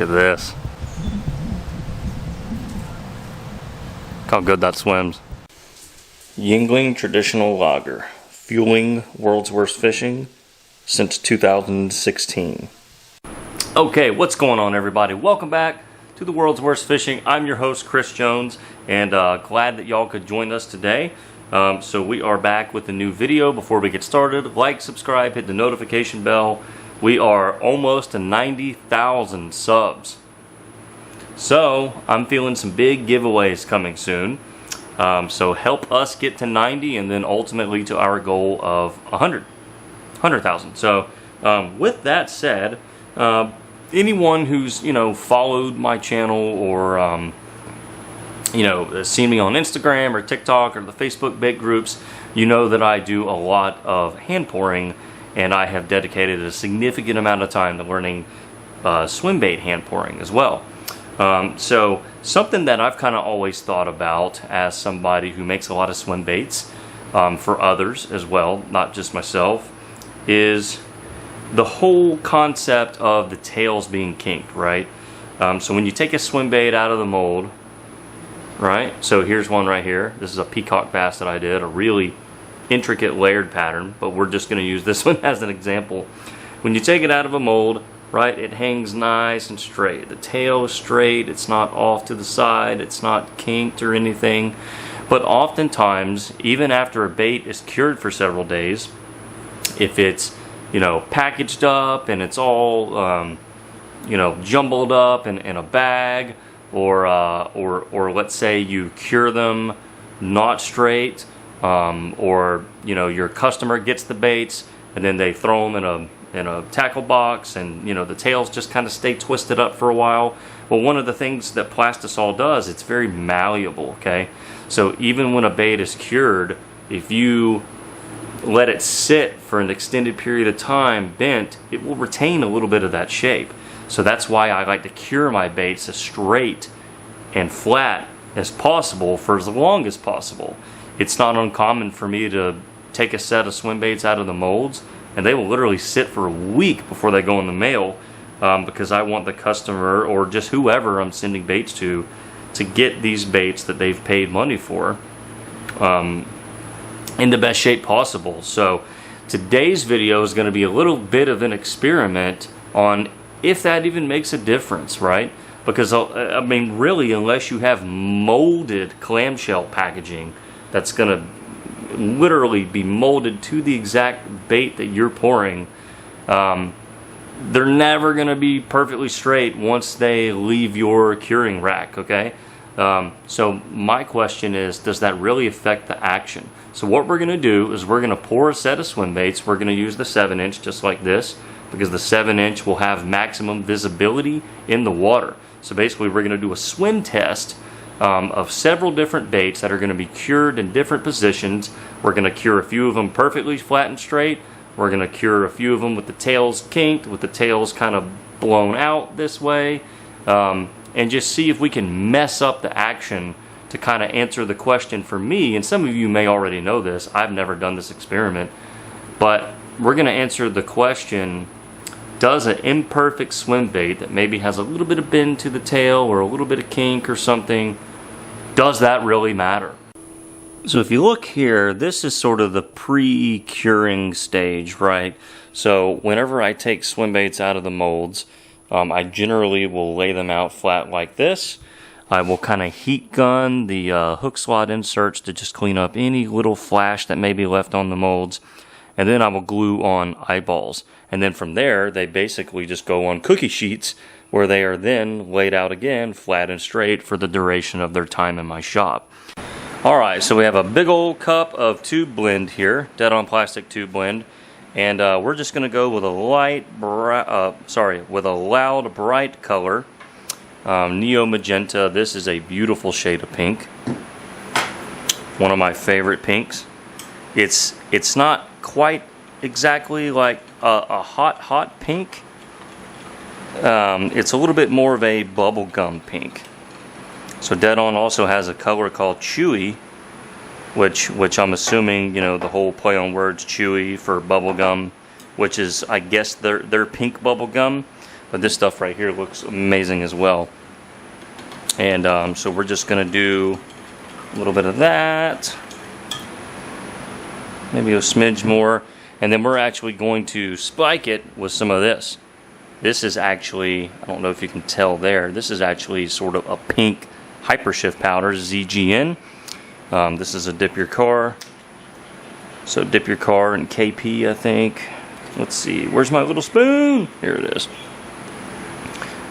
at this. Look how good that swims. Yuengling Traditional Lager, fueling world's worst fishing since 2016. Okay, what's going on, everybody? Welcome back to the World's Worst Fishing. I'm your host, Chris Jones, and glad that y'all could join us today. So we are back with a new video. Before we get started, like, subscribe, hit the notification bell. We are almost to 90,000 subs. So I'm feeling some big giveaways coming soon. So help us get to 90 and then ultimately to our goal of 100,000. So with that said, anyone who's followed my channel or seen me on Instagram or TikTok or the Facebook bait groups, you know that I do a lot of hand pouring, and I have dedicated a significant amount of time to learning swim bait hand pouring as well. So something that I've kind of always thought about as somebody who makes a lot of swim baits for others as well, not just myself, is the whole concept of the tails being kinked, right? So when you take a swim bait out of the mold, right? So here's one right here. This is a peacock bass that I did, a really intricate layered pattern, but we're just going to use this one as an example. When you take it out of a mold, right, it hangs nice and straight. The tail is straight, it's not off to the side, it's not kinked or anything. But oftentimes, even after a bait is cured for several days, if it's packaged up and it's all jumbled up in a bag, or let's say you cure them not straight, or your customer gets the baits and then they throw them in a tackle box, and the tails just kind of stay twisted up for a while. Well, one of the things that plastisol does, it's very malleable, okay? So even when a bait is cured, if you let it sit for an extended period of time bent, it will retain a little bit of that shape. So that's why I like to cure my baits as straight and flat as possible for as long as possible. It's not uncommon for me to take a set of swim baits out of the molds, and they will literally sit for a week before they go in the mail, because I want the customer or just whoever I'm sending baits to get these baits that they've paid money for in the best shape possible. So today's video is going to be a little bit of an experiment on if that even makes a difference, right? Because I mean, really, unless you have molded clamshell packaging that's going to literally be molded to the exact bait that you're pouring, they're never going to be perfectly straight once they leave your curing rack, okay? So my question is, does that really affect the action? So what we're going to do is we're going to pour a set of swim baits. We're going to use the 7-inch just like this, because the 7-inch will have maximum visibility in the water. So basically we're going to do a swim test of several different baits that are going to be cured in different positions. We're going to cure a few of them perfectly flat and straight. We're going to cure a few of them with the tails kinked, with the tails kind of blown out this way, and just see if we can mess up the action to kind of answer the question for me. And some of you may already know this. I've never done this experiment, but we're going to answer the question, does an imperfect swim bait that maybe has a little bit of bend to the tail or a little bit of kink or something, does that really matter? So if you look here, this is sort of the pre-curing stage, right? So whenever I take swim baits out of the molds, I generally will lay them out flat like this. I will kind of heat gun the hook slot inserts to just clean up any little flash that may be left on the molds. And then I will glue on eyeballs. And then from there, they basically just go on cookie sheets, where they are then laid out again flat and straight for the duration of their time in my shop. Alright, so we have a big old cup of tube blend here, dead on plastic tube blend. And we're just going to go with a loud bright color, Neo Magenta. This is a beautiful shade of pink. One of my favorite pinks. It's not quite exactly like a hot pink. It's a little bit more of a bubblegum pink. So Dead On also has a color called Chewy, which I'm assuming, the whole play on words, Chewy for bubblegum, which is, I guess, their pink bubblegum. but this stuff right here looks amazing as well. And so we're just gonna do a little bit of that, maybe a smidge more, and then we're actually going to spike it with some of this. This is actually, I don't know if you can tell there, this is actually sort of a pink hypershift powder, ZGN. This is a dip your car. So dip your car in KP, I think. Let's see, where's my little spoon? Here it is.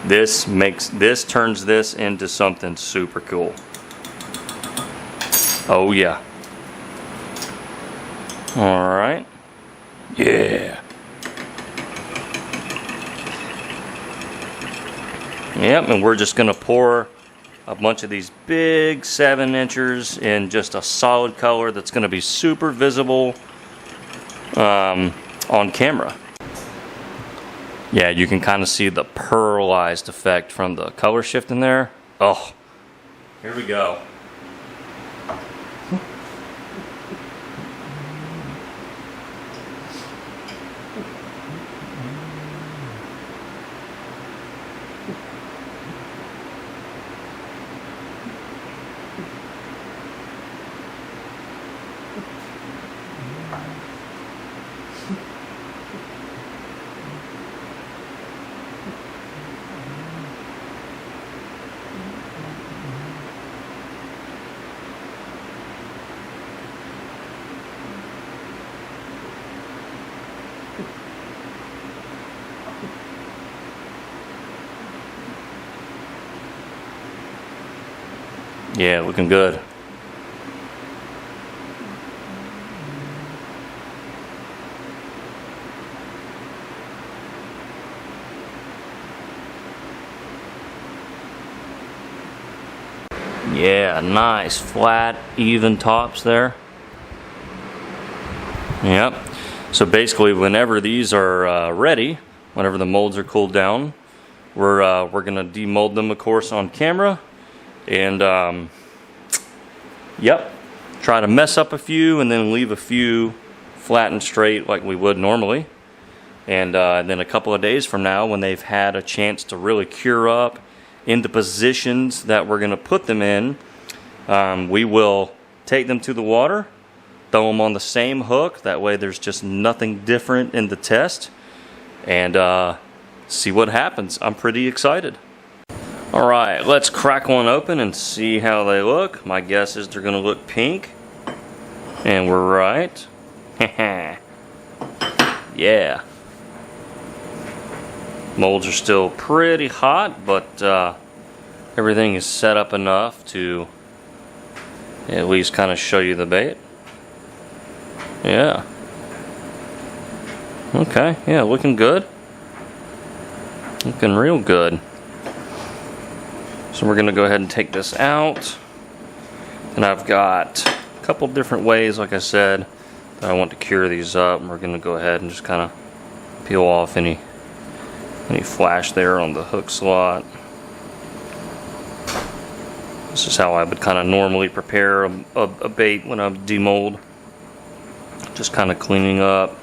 This turns this into something super cool. Oh yeah. All right. Yeah. Yep, and we're just gonna pour a bunch of these big 7-inchers in just a solid color that's gonna be super visible on camera. Yeah, you can kind of see the pearlized effect from the color shift in there. Oh, here we go. Yeah, looking good. Yeah, nice flat, even tops there. Yep. So basically, whenever these are ready, whenever the molds are cooled down, we're gonna demold them, of course, on camera, and yep, try to mess up a few and then leave a few flat and straight like we would normally. And then a couple of days from now, when they've had a chance to really cure up in the positions that we're gonna put them in, we will take them to the water, throw them on the same hook. That way there's just nothing different in the test, and see what happens. I'm pretty excited. All right, let's crack one open and see how they look. My guess is they're gonna look pink, and we're right. Yeah. Molds are still pretty hot, but everything is set up enough to at least kind of show you the bait. Yeah. Okay, yeah, looking good. Looking real good. So we're gonna go ahead and take this out. And I've got a couple different ways, like I said, that I want to cure these up. And we're gonna go ahead and just kind of peel off any flash there on the hook slot. This is how I would kind of normally prepare a bait when I demold. Just kind of cleaning up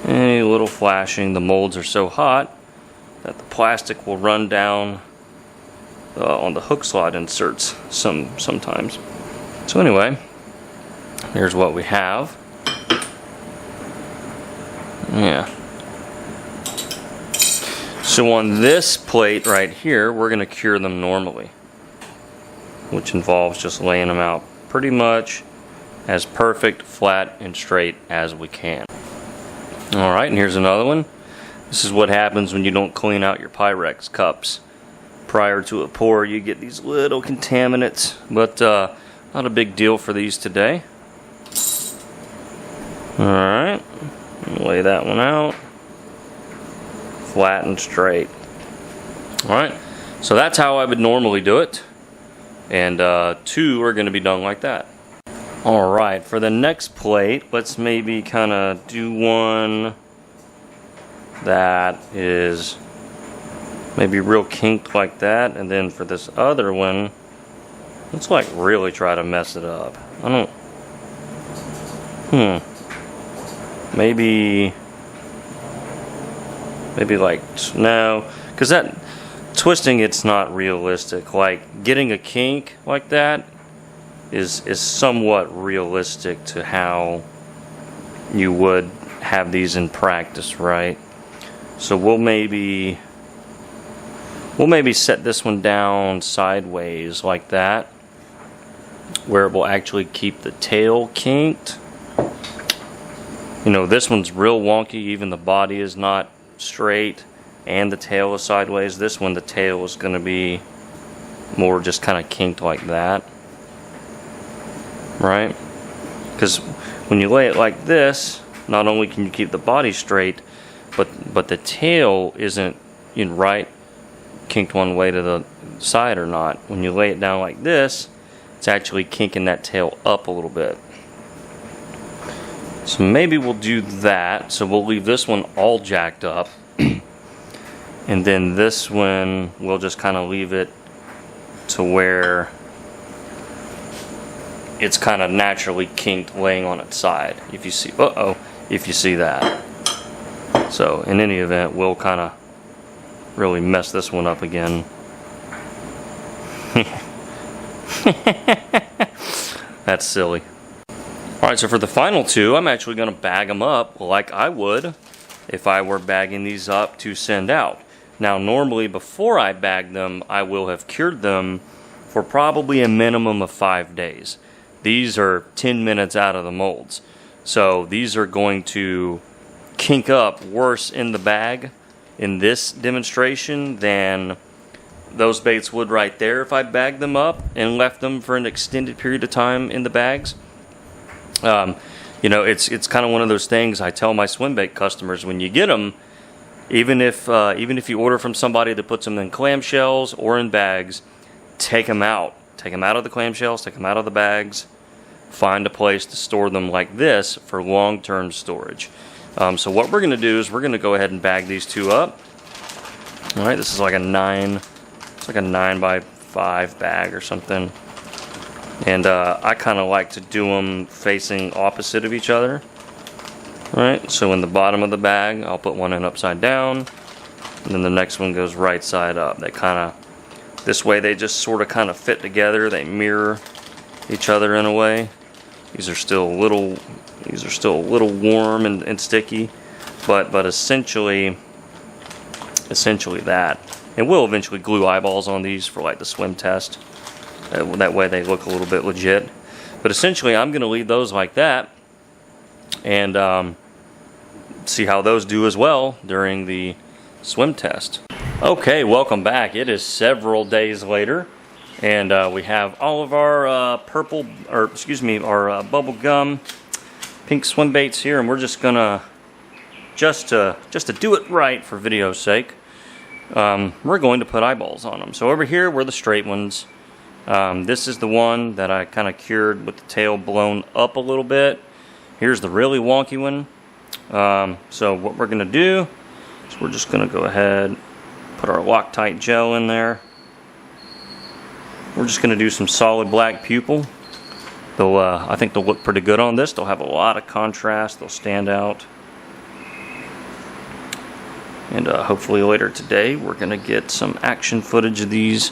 any little flashing. The molds are so hot that the plastic will run down on the hook slot inserts sometimes. So anyway, here's what we have. Yeah. So on this plate right here, we're going to cure them normally, which involves just laying them out pretty much as perfect, flat, and straight as we can. Alright, and here's another one. This is what happens when you don't clean out your Pyrex cups. Prior to a pour, you get these little contaminants, but not a big deal for these today. Alright, lay that one out. Flat and straight. Alright, so that's how I would normally do it. And two are going to be done like that. Alright, for the next plate, let's maybe kind of do one that is maybe real kinked like that. And then for this other one, let's like really try to mess it up. I don't... Maybe like, no, because that twisting, it's not realistic. Like getting a kink like that is somewhat realistic to how you would have these in practice, right? So we'll maybe set this one down sideways like that, where it will actually keep the tail kinked. You know, this one's real wonky, even the body is not straight and the tail is sideways. This one, the tail is going to be more just kind of kinked like that, right? Because when you lay it like this, not only can you keep the body straight, but the tail isn't right kinked one way to the side or not. When you lay it down like this, it's actually kinking that tail up a little bit. So maybe we'll do that. So we'll leave this one all jacked up. And then this one, we'll just kind of leave it to where it's kind of naturally kinked laying on its side. If you see, if you see that. So in any event, we'll kind of really mess this one up again. That's silly. Alright, so for the final two, I'm actually going to bag them up like I would if I were bagging these up to send out. Now normally before I bag them, I will have cured them for probably a minimum of 5 days. These are 10 minutes out of the molds. So these are going to kink up worse in the bag in this demonstration than those baits would right there if I bagged them up and left them for an extended period of time in the bags. You know, it's kind of one of those things I tell my swim bait customers when you get them, even if you order from somebody that puts them in clamshells or in bags, take them out. Take them out of the clamshells, take them out of the bags, find a place to store them like this for long-term storage. So what we're going to do is we're going to go ahead and bag these two up. All right, this is like a 9 by 5 bag or something. And I kind of like to do them facing opposite of each other. All right, so in the bottom of the bag, I'll put one in upside down, and then the next one goes right side up. They kind of, this way they just sort of kind of fit together. They mirror each other in a way. These are still a little warm and sticky, but essentially that. And we'll eventually glue eyeballs on these for like the swim test. That way they look a little bit legit. But essentially I'm going to leave those like that and see how those do as well during the swim test. Okay, welcome back. It is several days later, and we have all of our our bubble gum pink swim baits here, and we're just gonna just to do it right for video's sake, we're going to put eyeballs on them. So over here were the straight ones. This is the one that I kind of cured with the tail blown up a little bit. Here's the really wonky one. So what we're gonna do is we're just gonna go ahead, put our Loctite gel in there. We're just gonna do some solid black pupil. They'll, I think they'll look pretty good on this. They'll have a lot of contrast. They'll stand out. And hopefully later today we're gonna get some action footage of these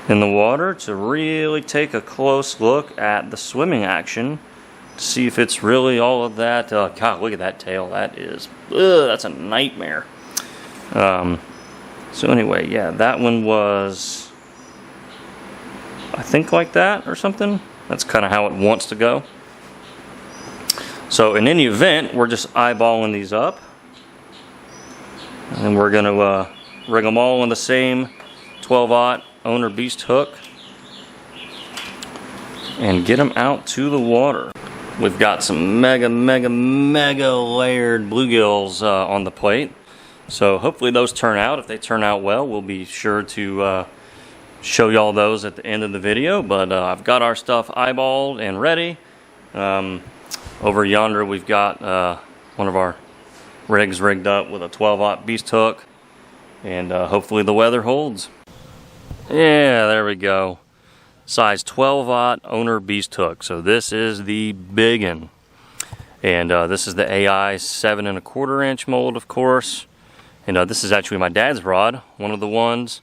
in the water to really take a close look at the swimming action to see if it's really all of that. God, look at that tail. That is, that's a nightmare. So anyway, yeah, that one was, I think, like that or something. That's kind of how it wants to go. So in any event, we're just eyeballing these up, and we're going to rig them all on the same 12-aught owner beast hook and get them out to the water. We've got some mega layered bluegills on the plate, so hopefully those turn out. If they turn out well, we'll be sure to show y'all those at the end of the video. But I've got our stuff eyeballed and ready. Over yonder we've got one of our rigs rigged up with a 12-aught beast hook, and hopefully the weather holds. Yeah, there we go. Size 12-aught owner beast hook. So this is the big one, and this is the AI 7 1/4 inch mold, of course. And this is actually my dad's rod, one of the ones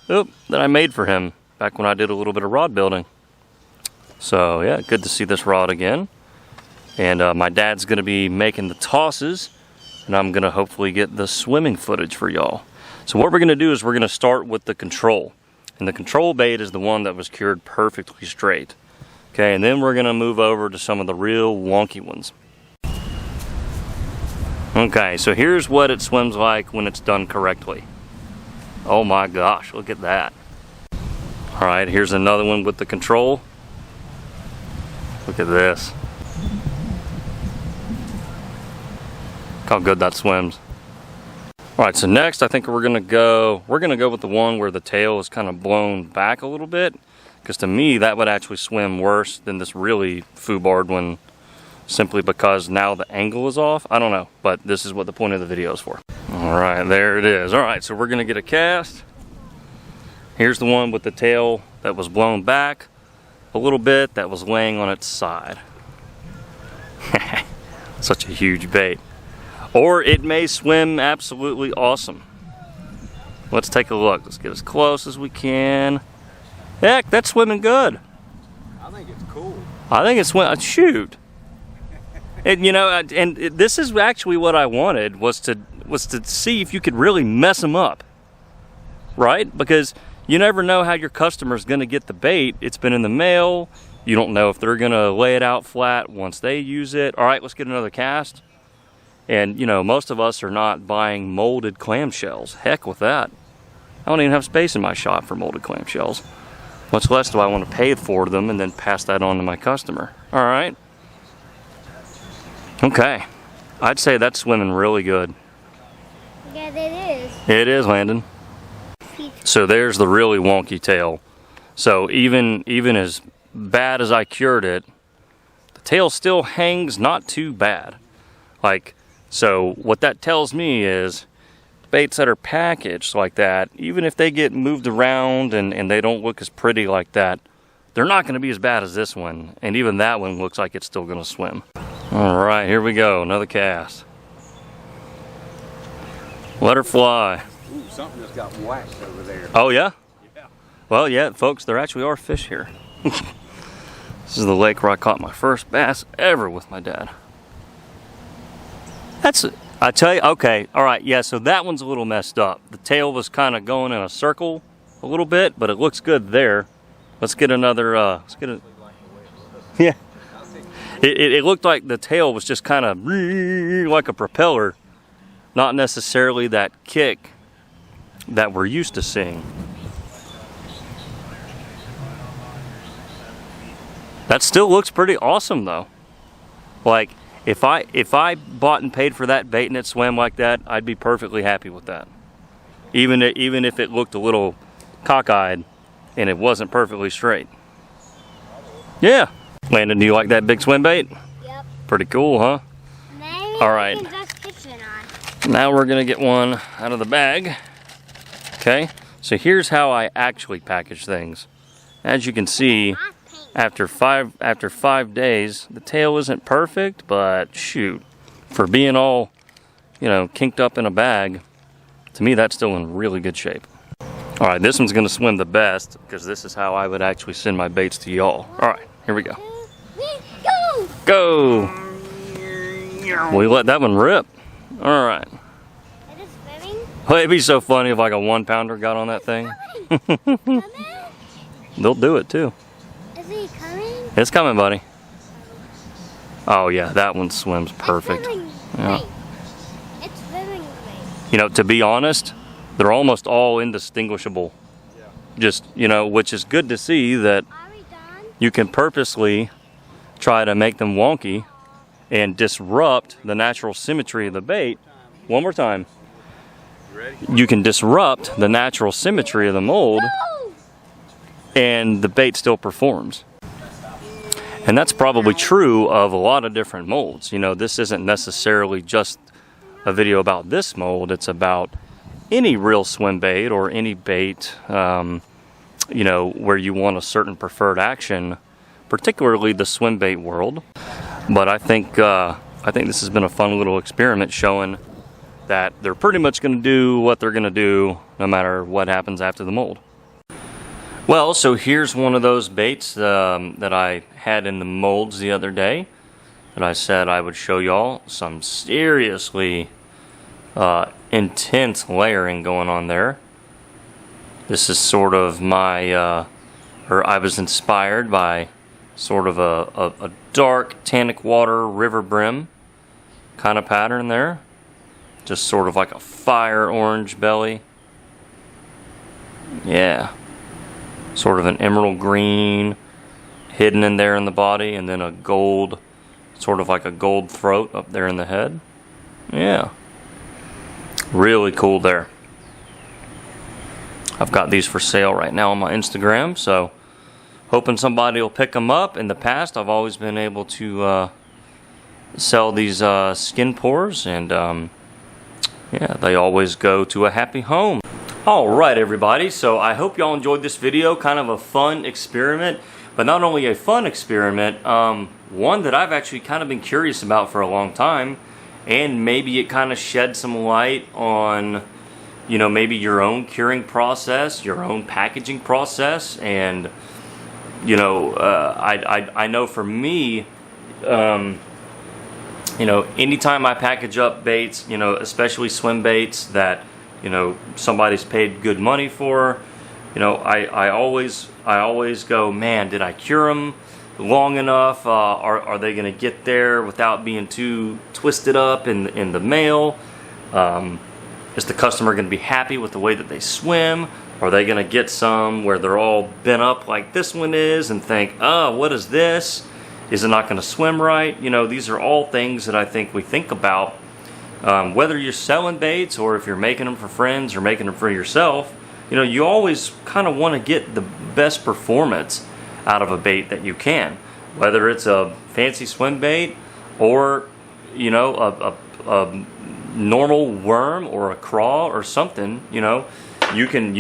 that I made for him back when I did a little bit of rod building. So yeah, good to see this rod again. And my dad's gonna be making the tosses, and I'm gonna hopefully get the swimming footage for y'all. So what we're gonna do is we're gonna start with the control. And the control bait is the one that was cured perfectly straight. Okay, and then we're gonna move over to some of the real wonky ones. Okay, so here's what it swims like when it's done correctly. Oh my gosh, look at that. All right, here's another one with the control. Look at this. Look how good that swims. All right, so next I think we're gonna go with the one where the tail is kind of blown back a little bit, because to me that would actually swim worse than this really foobarred one, simply because now the angle is off. I don't know, but this is what the point of the video is for. All right, there it is. All right, so we're gonna get a cast. Here's the one with the tail that was blown back a little bit, that was laying on its side. Such a huge bait. Or it may swim absolutely awesome. Let's take a look. Let's get as close as we can. Heck, that's swimming good. I think it's cool. I think it's swimming. Shoot. And you know, and this is actually what I wanted, was to see if you could really mess them up, right? Because you never know how your customer's going to get the bait. It's been in the mail. You don't know if they're going to lay it out flat once they use it. All right, let's get another cast. And you know, most of us are not buying molded clamshells. Heck with that. I don't even have space in my shop for molded clamshells. Much less do I want to pay for them and then pass that on to my customer. All right. Okay, I'd say that's swimming really good. Yeah, it is. It is, Landon. So there's the really wonky tail. So even as bad as I cured it, the tail still hangs not too bad. Like, so what that tells me is baits that are packaged like that, even if they get moved around and they don't look as pretty like that, they're not going to be as bad as this one. And even that one looks like it's still going to swim. All right, here we go, another cast. Let her fly. Ooh, something just got whacked over there. Oh yeah? Yeah. Well, yeah, folks, there actually are fish here. This is the lake where I caught my first bass ever with my dad. I tell you, okay, all right, yeah, so that one's a little messed up. The tail was kind of going in a circle a little bit, but it looks good there. Let's get another, yeah. It looked like the tail was just kind of like a propeller, not necessarily that kick that we're used to seeing. That still looks pretty awesome though. Like, if I bought and paid for that bait and it swam like that, I'd be perfectly happy with that. Even if it looked a little cockeyed and it wasn't perfectly straight. Yeah. Landon, do you like that big swim bait? Yep. Pretty cool, huh? Maybe all right. we can just pitch it on. Now we're gonna get one out of the bag. Okay, so here's how I actually package things. As you can see, after five days, the tail isn't perfect, but shoot, for being all, you know, kinked up in a bag, to me that's still in really good shape. All right, this one's gonna swim the best because this is how I would actually send my baits to y'all. All right, here we go. Go! Go! We let that one rip. All right. It is swimming. Well, it'd be so funny if like a 1-pounder got on that thing. Coming? They'll do it too. Is he coming? It's coming, buddy. Oh yeah, that one swims perfect. It's swimming Yeah. great. It's swimming great. You know, to be honest, they're almost all indistinguishable. Yeah. Just, you know, which is good to see that Are we done? you can purposely try to make them wonky and disrupt the natural symmetry of the bait. One more time. You ready? You can disrupt the natural symmetry of the mold Go! and the bait still performs. And that's probably true of a lot of different molds. You know, this isn't necessarily just a video about this mold. It's about any real swim bait or any bait, you know, where you want a certain preferred action, particularly the swim bait world. But I think this has been a fun little experiment showing that they're pretty much going to do what they're going to do no matter what happens after the mold. Well, so here's one of those baits that I had in the molds the other day that I said I would show y'all. Some seriously intense layering going on there. This is sort of my, or I was inspired by sort of a dark tannic water river brim kind of pattern there. Just sort of like a fire orange belly. Yeah. Sort of an emerald green hidden in there in the body, and then a gold, sort of like a gold throat up there in the head. Yeah. Really cool there. I've got these for sale right now on my Instagram, so hoping somebody will pick them up. In the past, I've always been able to sell these skin pores, and yeah, they always go to a happy home. Alright everybody, so I hope y'all enjoyed this video. Kind of a fun experiment, but not only a fun experiment, one that I've actually kind of been curious about for a long time, and maybe it kind of shed some light on, you know, maybe your own curing process, your own packaging process. And you know, I know for me, you know, anytime I package up baits, you know, especially swim baits that, you know, somebody's paid good money for, you know, I always go, man, did I cure them long enough? Are they going to get there without being too twisted up in the mail? Is the customer going to be happy with the way that they swim? Are they going to get some where they're all bent up like this one is and think, oh, what is this? Is it not going to swim right? You know, these are all things that I think we think about. Whether you're selling baits or if you're making them for friends or making them for yourself, you know, you always kind of want to get the best performance out of a bait that you can. Whether it's a fancy swim bait or, you know, a normal worm or a craw or something, you know, you can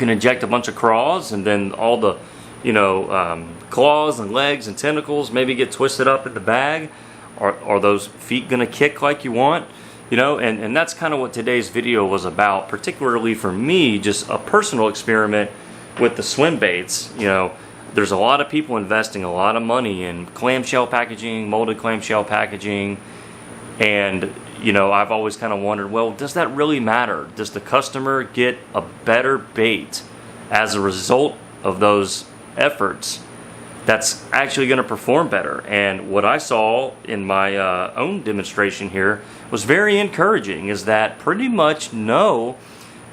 inject a bunch of craws, and then all the, you know, claws and legs and tentacles maybe get twisted up in the bag. Are those feet gonna kick like you want? You know, and that's kind of what today's video was about, particularly for me, just a personal experiment with the swim baits. You know, there's a lot of people investing a lot of money in clamshell packaging, molded clamshell packaging, and you know, I've always kind of wondered, well, does that really matter? Does the customer get a better bait as a result of those efforts that's actually going to perform better? And what I saw in my own demonstration here was very encouraging, is that pretty much no,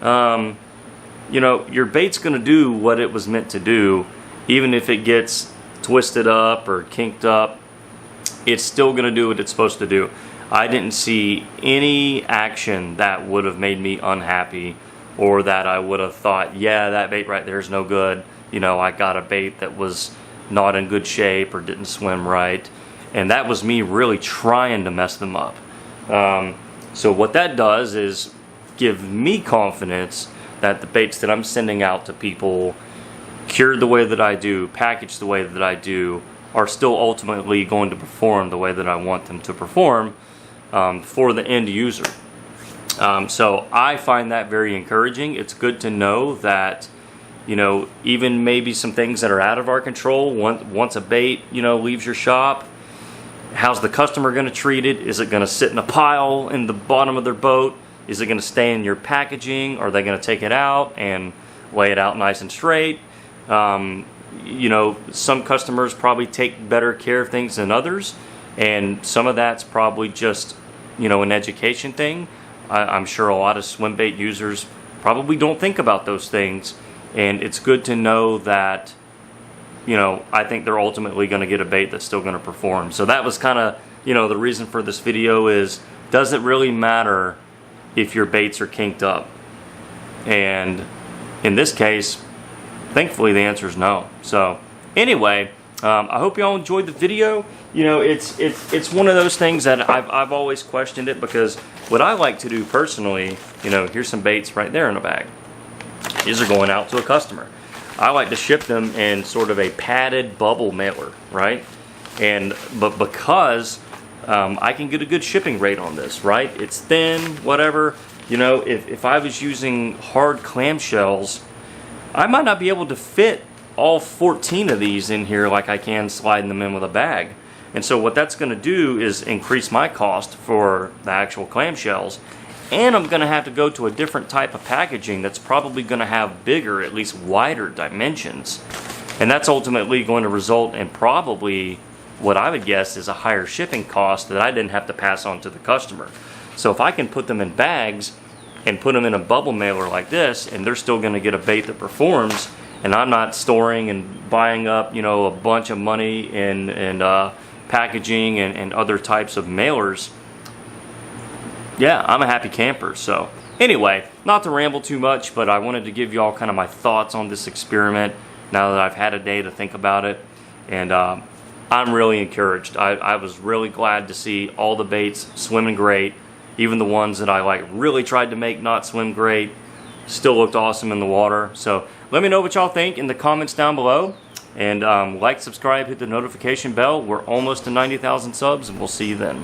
you know, your bait's going to do what it was meant to do. Even if it gets twisted up or kinked up, it's still going to do what it's supposed to do. I didn't see any action that would have made me unhappy, or that I would have thought, yeah, that bait right there is no good. You know, I got a bait that was not in good shape or didn't swim right, and that was me really trying to mess them up. So what that does is give me confidence that the baits that I'm sending out to people, cured the way that I do, packaged the way that I do, are still ultimately going to perform the way that I want them to perform for the end user. So I find that very encouraging. It's good to know that, you know, even maybe some things that are out of our control, once a bait, you know, leaves your shop, how's the customer going to treat it? Is it going to sit in a pile in the bottom of their boat? Is it going to stay in your packaging? Are they going to take it out and lay it out nice and straight? You know, some customers probably take better care of things than others, and some of that's probably just, you know, an education thing. I'm sure a lot of swim bait users probably don't think about those things. And it's good to know that, you know, I think they're ultimately going to get a bait that's still going to perform. So that was kind of, you know, the reason for this video is, does it really matter if your baits are kinked up? And in this case, thankfully the answer is no. So anyway, I hope y'all enjoyed the video. You know, it's one of those things that I've always questioned it, because what I like to do personally, you know, here's some baits right there in a bag. These are going out to a customer. I like to ship them in sort of a padded bubble mailer, right? But because I can get a good shipping rate on this, right? It's thin, whatever. You know, if I was using hard clamshells, I might not be able to fit all 14 of these in here like I can sliding them in with a bag. And so what that's going to do is increase my cost for the actual clamshells. And I'm going to have to go to a different type of packaging that's probably going to have bigger, at least wider dimensions. And that's ultimately going to result in probably what I would guess is a higher shipping cost that I didn't have to pass on to the customer. So if I can put them in bags and put them in a bubble mailer like this, and they're still going to get a bait that performs, and I'm not storing and buying up, you know, a bunch of money in packaging and other types of mailers, yeah, I'm a happy camper. So anyway, not to ramble too much, but I wanted to give you all kind of my thoughts on this experiment now that I've had a day to think about it. And I'm really encouraged. I was really glad to see all the baits swimming great. Even the ones that I like really tried to make not swim great still looked awesome in the water. So let me know what y'all think in the comments down below. And like, subscribe, hit the notification bell. We're almost to 90,000 subs, and we'll see you then.